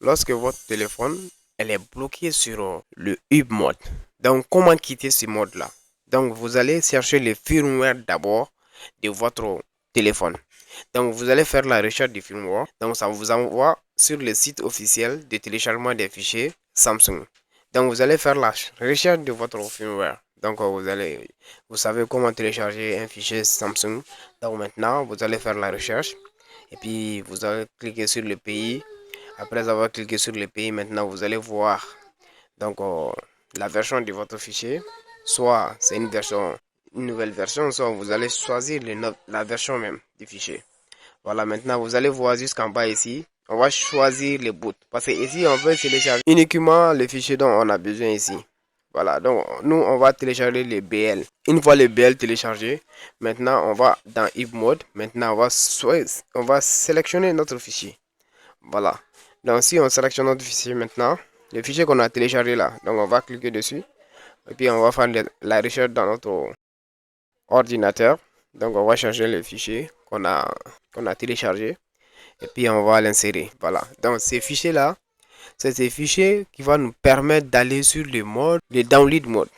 lorsque votre téléphone elle est bloquée sur le hub mode. Donc, comment quitter ce mode-là? Donc, vous allez chercher le firmware d'abord de votre téléphone. Donc, vous allez faire la recherche du firmware. Donc, ça vous envoie sur le site officiel de téléchargement des fichiers Samsung. Donc, vous allez faire la recherche de votre firmware. Donc, vous savez comment télécharger un fichier Samsung. Donc, maintenant, vous allez faire la recherche. Et puis, vous allez cliquer sur le pays. Après avoir cliqué sur le pays, maintenant, vous allez voir donc la version de votre fichier. Soit c'est une nouvelle version, soit vous allez choisir la version même du fichier. Voilà, maintenant vous allez voir jusqu'en bas ici. On va choisir le boot. Parce que ici, on veut télécharger uniquement le fichier dont on a besoin ici. Voilà, donc nous, on va télécharger les BL. Une fois les BL téléchargés, maintenant on va dans Hub Mode. Maintenant, on va sélectionner notre fichier. Voilà. Donc si on sélectionne notre fichier maintenant, le fichier qu'on a téléchargé là, donc on va cliquer dessus. Et puis on va faire la recherche dans notre ordinateur. Donc on va changer le fichier qu'on a téléchargé et puis on va l'insérer. Voilà. Donc ces fichiers là, c'est ces fichiers qui vont nous permettre d'aller sur le download mode.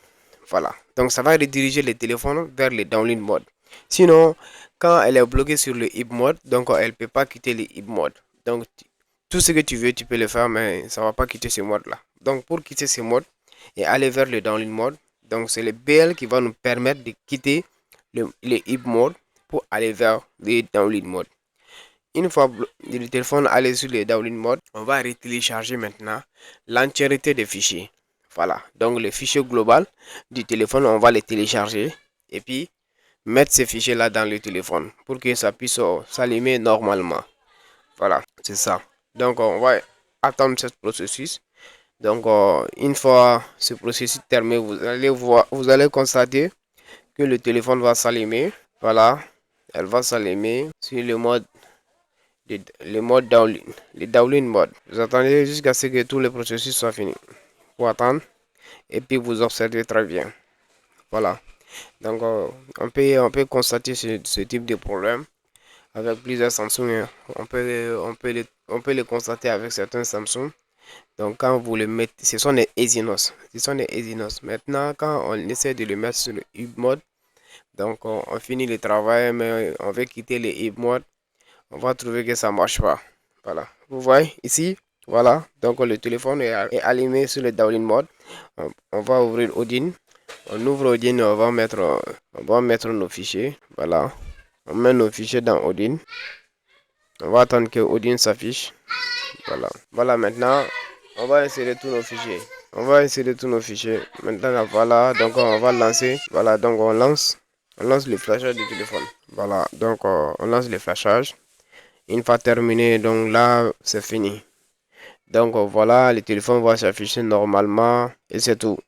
Voilà. Donc ça va rediriger le téléphone vers le download mode. Sinon, quand elle est bloquée sur le hip mode, donc elle ne peut pas quitter le hip mode. Donc tout ce que tu veux, tu peux le faire, mais ça ne va pas quitter ce mode là. Donc pour quitter ce mode et aller vers le download mode, donc c'est le BL qui va nous permettre de quitter le hip mode pour aller vers le download mode. Une fois le téléphone allé sur le download mode, on va télécharger maintenant l'entièreté des fichiers. Voilà, donc le fichier global du téléphone, on va les télécharger et puis mettre ces fichiers là dans le téléphone pour que ça puisse s'allumer normalement. Voilà, c'est ça. Donc on va attendre ce processus. Donc une fois ce processus terminé, vous allez constater que le téléphone va s'allumer. Voilà, elle va s'allumer sur le mode download, le download mode. Vous attendez jusqu'à ce que tout le processus soit fini. Vous attendre et puis vous observez très bien. Voilà. Donc on peut constater ce type de problème avec plusieurs Samsung. Hein. On peut les constater avec certains Samsung. Donc quand vous le mettez, ce sont les Exynos. Ce sont les Exynos. Maintenant, quand on essaie de le mettre sur le hub mode, donc on finit le travail, mais on veut quitter le hub mode, on va trouver que ça marche pas. Voilà. Vous voyez ici, voilà. Donc le téléphone est allumé sur le download mode. On va ouvrir Odin. On ouvre Odin, on va mettre nos fichiers. Voilà. On met nos fichiers dans Odin. On va attendre que Odin s'affiche. Voilà. Voilà, maintenant, on va insérer tous nos fichiers. On va insérer tous nos fichiers. Maintenant, voilà. Donc, on va lancer. Voilà, donc on lance. On lance le flashage du téléphone. Voilà, donc on lance le flashage. Une fois terminé, donc là, c'est fini. Donc voilà, le téléphone va s'afficher normalement et c'est tout.